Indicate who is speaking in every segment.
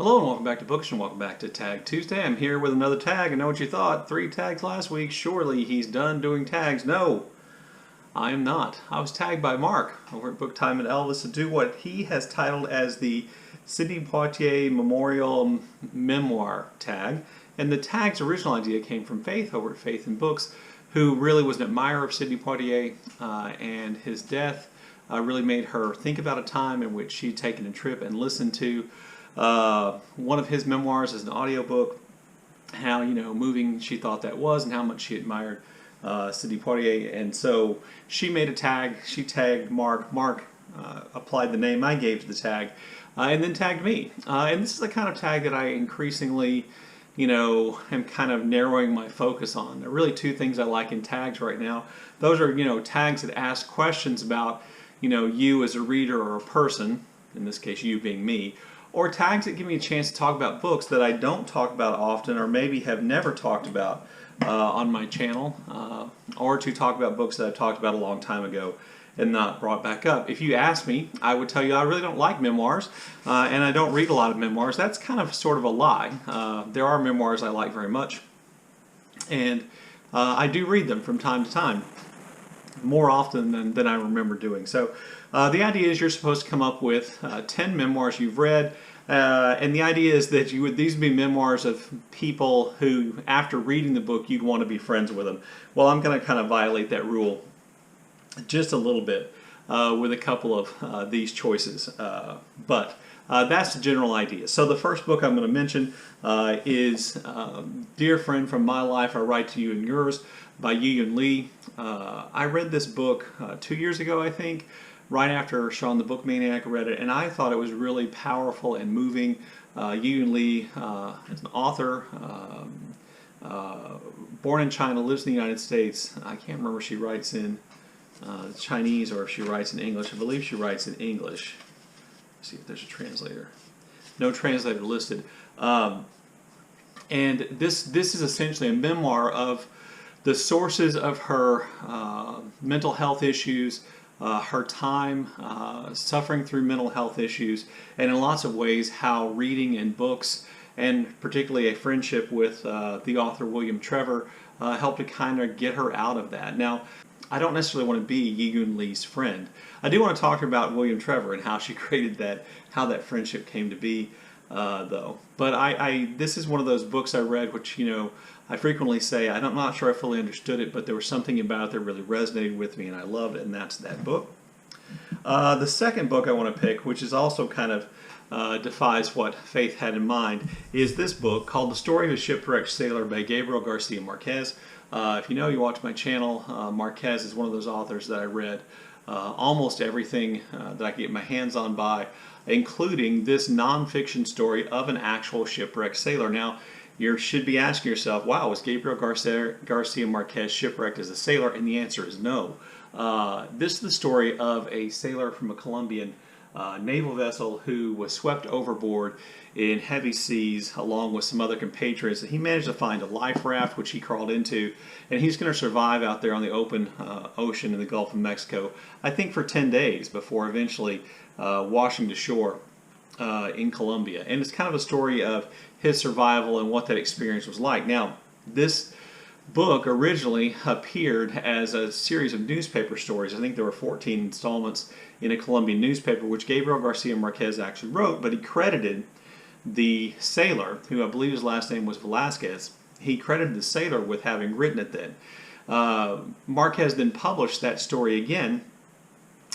Speaker 1: Hello and welcome back to Books and welcome back to Tag Tuesday. I'm here with another tag. I know what you thought. 3 tags last week. Surely he's done doing tags. No, I am not. I was tagged by Mark over at Book Time at Elvis to do what he has titled as the Sidney Poitier Memorial Memoir tag. And the tag's original idea came from Faith over at Faith&Books, who really was an admirer of Sidney Poitier, and his death really made her think about a time in which she'd taken a trip and listened to one of his memoirs as an audiobook, how moving she thought that was and how much she admired Sidney Poitier. And so she made a tag. She tagged Mark. Mark applied the name I gave to the tag and then tagged me. And this is the kind of tag that I increasingly am kind of narrowing my focus on. There are really 2 things I like in tags right now. Those are tags that ask questions about you as a reader or a person, in this case you being me, or tags that give me a chance to talk about books that I don't talk about often or maybe have never talked about on my channel, or to talk about books that I've talked about a long time ago and not brought back up. If you ask me, I would tell you I really don't like memoirs, and I don't read a lot of memoirs. That's kind of sort of a lie. There are memoirs I like very much, and I do read them from time to time, more often than I remember doing. So the idea is you're supposed to come up with 10 memoirs you've read, and the idea is that these would be memoirs of people who, after reading the book, you'd want to be friends with them. Well, I'm going to kind of violate that rule just a little bit with a couple of these choices, but that's the general idea. So the first book I'm going to mention is Dear Friend from My Life, I Write to You and Yours by Yiyun. I read this book 2 years ago, I think, right after Sean the Book Maniac read it, and I thought it was really powerful and moving. Yiyun is an author, born in China, lives in the United States. I can't remember if she writes in Chinese or if she writes in English. I believe she writes in English. Let's see if there's a translator. No translator listed. And this is essentially a memoir of the sources of her mental health issues, her time suffering through mental health issues, and in lots of ways how reading and books, and particularly a friendship with the author William Trevor, helped to kind of get her out of that. Now, I don't necessarily want to be Yiyun Lee's friend. I do want to talk about William Trevor and how she created that, how that friendship came to be, though. But this is one of those books I read which, I frequently say, I'm not sure I fully understood it, but there was something about it that really resonated with me and I loved it, and that's that book. The second book I want to pick, which is also kind of defies what Faith had in mind, is this book called The Story of a Shipwrecked Sailor by Gabriel Garcia Marquez. If you watch my channel, Marquez is one of those authors that I read almost everything that I could get my hands on by, including this nonfiction story of an actual shipwrecked sailor. Now, you should be asking yourself, wow, was Gabriel Garcia Marquez shipwrecked as a sailor? And the answer is no. This is the story of a sailor from a Colombian naval vessel who was swept overboard in heavy seas along with some other compatriots. He managed to find a life raft which he crawled into, and he's going to survive out there on the open ocean in the Gulf of Mexico, I think for 10 days before eventually washing to shore in Colombia. And it's kind of a story of his survival and what that experience was like. Now, this book originally appeared as a series of newspaper stories. I think there were 14 installments in a Colombian newspaper, which Gabriel Garcia Marquez actually wrote, but he credited the sailor, who I believe his last name was Velasquez, he credited the sailor with having written it then. Marquez then published that story again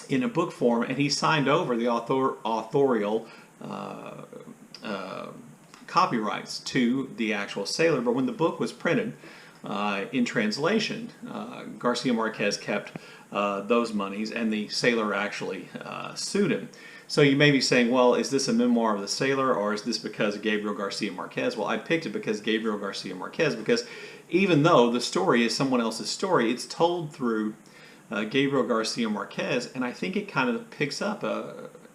Speaker 1: in a book form, and he signed over the authorial copyrights to the actual sailor. But when the book was printed in translation, Garcia Marquez kept those monies, and the sailor actually sued him. So you may be saying, well, is this a memoir of the sailor, or is this because of Gabriel Garcia Marquez? Well, I picked it because Gabriel Garcia Marquez, because even though the story is someone else's story, it's told through Gabriel Garcia Marquez, and I think it kind of picks up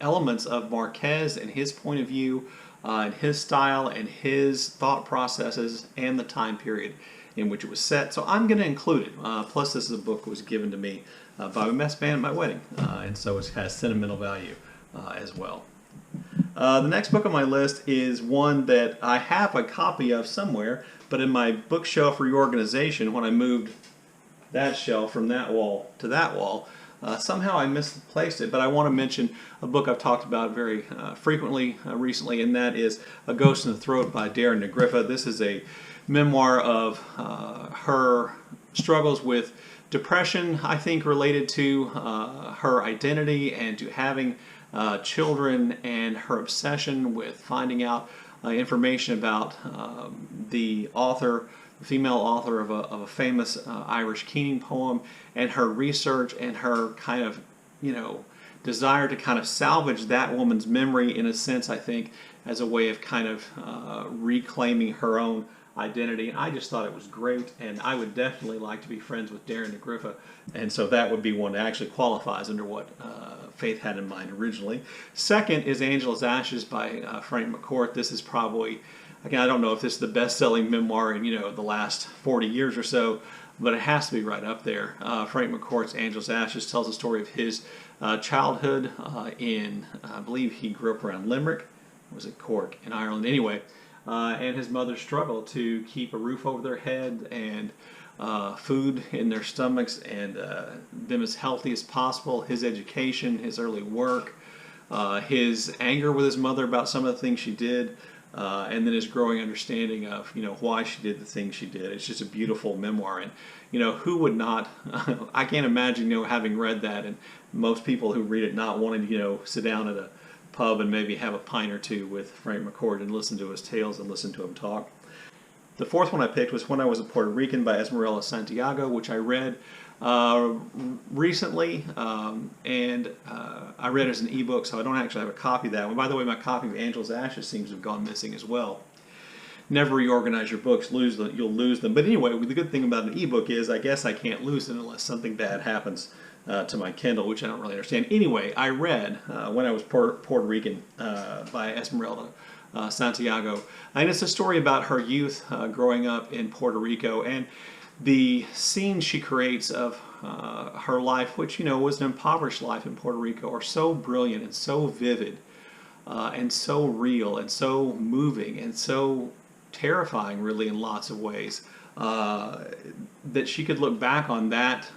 Speaker 1: elements of Marquez and his point of view, and his style and his thought processes and the time period in which it was set. So I'm going to include it. Plus, this is a book that was given to me by my best man at my wedding, and so it has sentimental value as well. The next book on my list is one that I have a copy of somewhere, but in my bookshelf reorganization, when I moved that shelf from that wall to that wall, somehow I misplaced it. But I want to mention a book I've talked about very frequently recently, and that is A Ghost in the Throat by Doireann Ghriofa. This is a memoir of her struggles with depression, I think related to her identity and to having children, and her obsession with finding out information about the author, the female author of a famous Irish keening poem, and her research and her kind of, desire to kind of salvage that woman's memory in a sense, I think, as a way of kind of reclaiming her own identity. And I just thought it was great, and I would definitely like to be friends with Doireann Ghriofa, and so that would be one that actually qualifies under what Faith had in mind originally. Second is Angela's Ashes by Frank McCourt. This is probably, again, I don't know if this is the best-selling memoir in the last 40 years or so, but it has to be right up there. Frank McCourt's Angela's Ashes tells the story of his childhood in, I believe he grew up around Limerick, or was it Cork in Ireland? Anyway, and his mother's struggle to keep a roof over their head and food in their stomachs, and them as healthy as possible, his education, his early work, his anger with his mother about some of the things she did, and then his growing understanding of why she did the things she did. It's just a beautiful memoir, and who would not? I can't imagine having read that, and most people who read it not wanting to sit down at a pub and maybe have a pint or two with Frank McCourt and listen to his tales and listen to him talk. The fourth one I picked was When I Was a Puerto Rican by Esmeralda Santiago, which I read recently, and I read it as an ebook, so I don't actually have a copy of that one. By the way, my copy of Angela's Ashes seems to have gone missing as well. Never reorganize your books, you'll lose them. But anyway, the good thing about an ebook is I guess I can't lose it unless something bad happens to my Kindle, which I don't really understand. Anyway, I read When I Was Puerto Rican by Esmeralda Santiago, and it's a story about her youth growing up in Puerto Rico, and the scenes she creates of her life, which was an impoverished life in Puerto Rico, are so brilliant and so vivid and so real and so moving and so terrifying, really, in lots of ways, that she could look back on that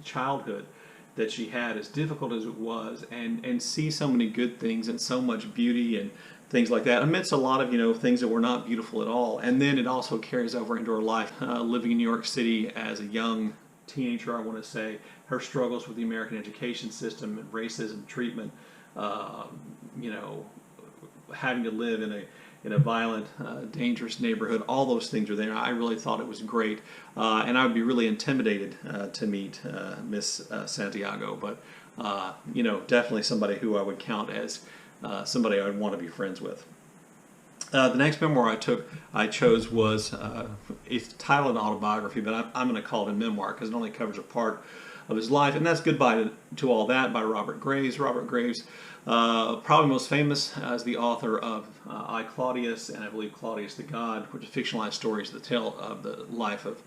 Speaker 1: childhood that she had, as difficult as it was, and see so many good things and so much beauty and things like that, amidst a lot of things that were not beautiful at all. And then it also carries over into her life living in New York City as a young teenager, I want to say, her struggles with the American education system and racism treatment, having to live in a violent, dangerous neighborhood. All those things are there. I really thought it was great, and I would be really intimidated to meet Miss Santiago, but definitely somebody who I would count as somebody I would want to be friends with. The next memoir I chose was, it's titled an autobiography, but I'm going to call it a memoir because it only covers a part of his life, and that's Goodbye to All That by Robert Graves. Robert Graves, probably most famous as the author of I, Claudius, and I believe Claudius the God, which is fictionalized stories that tell of the life of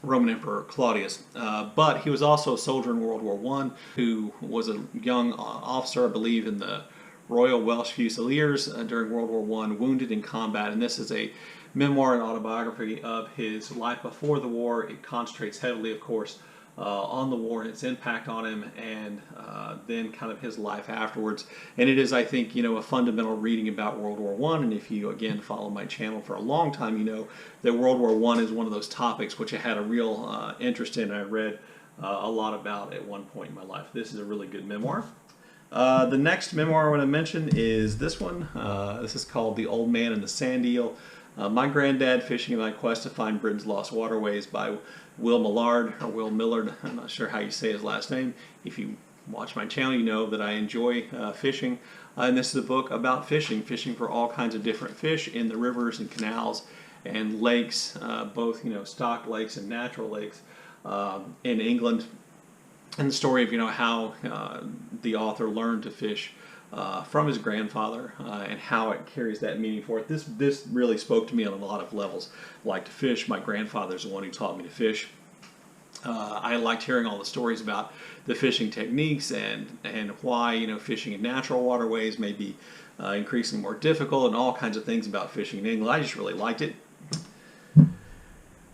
Speaker 1: Roman Emperor Claudius. But he was also a soldier in World War I who was a young officer, I believe, in the Royal Welsh Fusiliers during World War I, wounded in combat. And this is a memoir and autobiography of his life before the war. It concentrates heavily, of course, on the war and its impact on him, and then kind of his life afterwards. And it is, I think, a fundamental reading about World War I. And if you, again, follow my channel for a long time, you know that World War I is one of those topics which I had a real interest in, and I read a lot about at one point in my life. This is a really good memoir. The next memoir I want to mention is this one. This is called The Old Man and the Sand Eel. My Granddad, Fishing in My Quest to Find Britain's Lost Waterways by Will Millard, or Will Millard. I'm not sure how you say his last name. If you watch my channel, you know that I enjoy fishing. And this is a book about fishing for all kinds of different fish in the rivers and canals and lakes, both stocked lakes and natural lakes in England. And the story of how the author learned to fish from his grandfather and how it carries that meaning forth. This really spoke to me on a lot of levels. I like to fish. My grandfather's the one who taught me to fish. I liked hearing all the stories about the fishing techniques and why, you know, fishing in natural waterways may be increasingly more difficult, and all kinds of things about fishing in England. I just really liked it.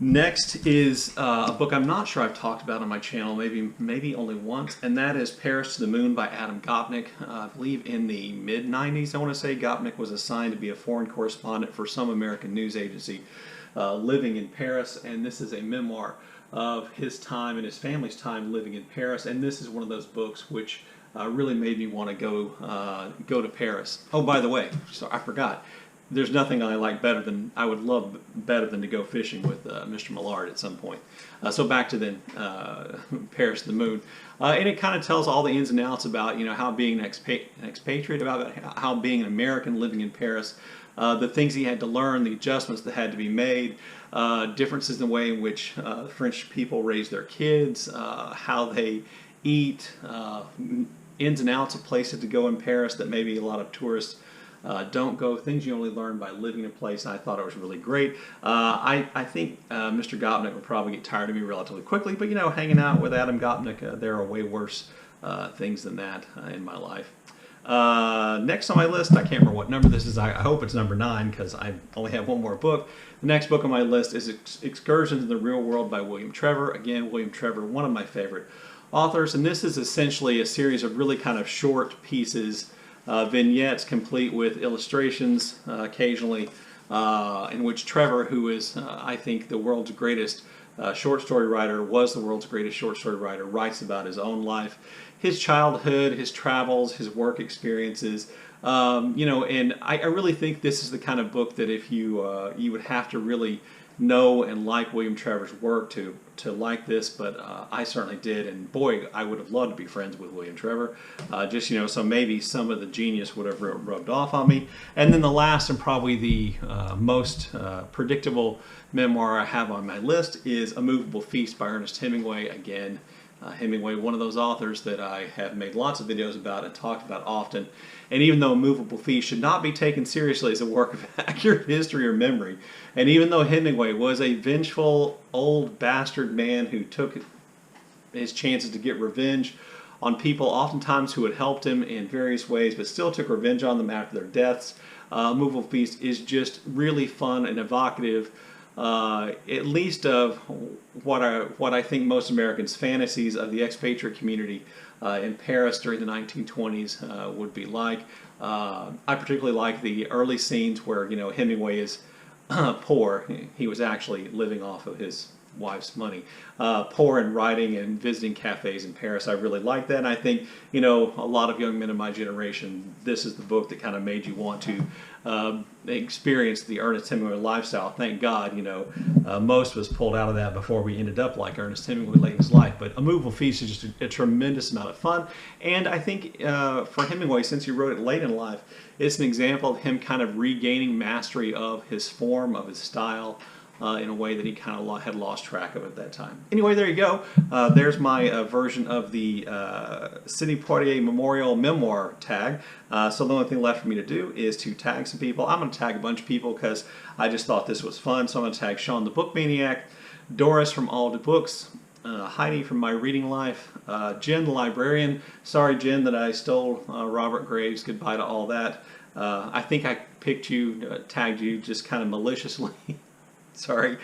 Speaker 1: Next is a book I'm not sure I've talked about on my channel, maybe only once, and that is Paris to the Moon by Adam Gopnic. I believe in the mid-90s, I want to say, Gopnic was assigned to be a foreign correspondent for some American news agency living in Paris, and this is a memoir of his time and his family's time living in Paris, and this is one of those books which really made me want to go to Paris. Oh, by the way, so I forgot. There's nothing I would love better than to go fishing with Mr. Millard at some point. So back to then, Paris to the Moon. And it kind of tells all the ins and outs about, you know, how being an expatriate, about how being an American living in Paris, the things he had to learn, the adjustments that had to be made, differences in the way in which French people raise their kids, how they eat, ins and outs of places to go in Paris that maybe a lot of tourists don't go, things you only learn by living in a place. And I thought it was really great. I think Mr. Gopnic would probably get tired of me relatively quickly, but you know, hanging out with Adam Gopnic, there are way worse things than that in my life. Next on my list, I can't remember what number this is. I hope it's number 9 because I only have one more book. The next book on my list is Excursions in the Real World by William Trevor. Again, William Trevor, one of my favorite authors, and this is essentially a series of really kind of short pieces, vignettes complete with illustrations occasionally, in which Trevor, who is, I think, the world's greatest short story writer, was the world's greatest short story writer, writes about his own life, his childhood, his travels, his work experiences. You know, and I really think this is the kind of book that if you you would have to really know and like William Trevor's work to like this, but I certainly did, and boy, I would have loved to be friends with William Trevor. Just, you know, so maybe some of the genius would have rubbed off on me. And then the last and probably the most predictable memoir I have on my list is A Moveable Feast by Ernest Hemingway. Again, Hemingway, one of those authors that I have made lots of videos about and talked about often. And even though A Moveable Feast should not be taken seriously as a work of accurate history or memory, and even though Hemingway was a vengeful old bastard man who took his chances to get revenge on people oftentimes who had helped him in various ways, but still took revenge on them after their deaths, A Moveable Feast is just really fun and evocative, at least of what I think most Americans' fantasies of the expatriate community in Paris during the 1920s would be like. I particularly like the early scenes where, you know, Hemingway is poor. He was actually living off of his wife's money. Poor and writing and visiting cafes in Paris. I really like that. And I think, you know, a lot of young men of my generation, this is the book that kind of made you want to experience the Ernest Hemingway lifestyle. Thank God, you know, most of us pulled out of that before we ended up like Ernest Hemingway late in his life. But A Moveable Feast is just a tremendous amount of fun. And I think for Hemingway, since he wrote it late in life, it's an example of him kind of regaining mastery of his form, of his style, in a way that he kind of had lost track of at that time. Anyway, there you go. There's my version of the Sidney Poitier Memorial Memoir tag. So the only thing left for me to do is to tag some people. I'm going to tag a bunch of people because I just thought this was fun. So I'm going to tag Sean the Book Maniac, Doris from Autobiographies, Heidi from My Reading Life, Jen the Librarian. Sorry, Jen, that I stole Robert Graves. Goodbye to all that. I think I picked you, tagged you just kind of maliciously. Sorry,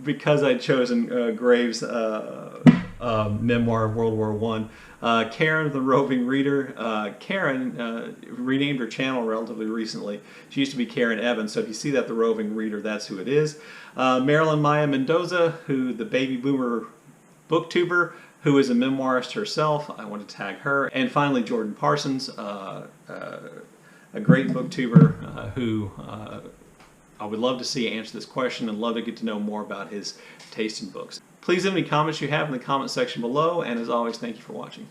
Speaker 1: because I'd chosen Graves' memoir of World War I. Karen, the roving reader. Karen renamed her channel relatively recently. She used to be Karen Evans, so if you see that, the roving reader, that's who it is. Marilyn Maya Mendoza, who the baby boomer booktuber, who is a memoirist herself. I want to tag her. And finally, Jordan Parsons, a great booktuber who I would love to see answer this question and love to get to know more about his taste in books. Please leave any comments you have in the comment section below, and as always, thank you for watching.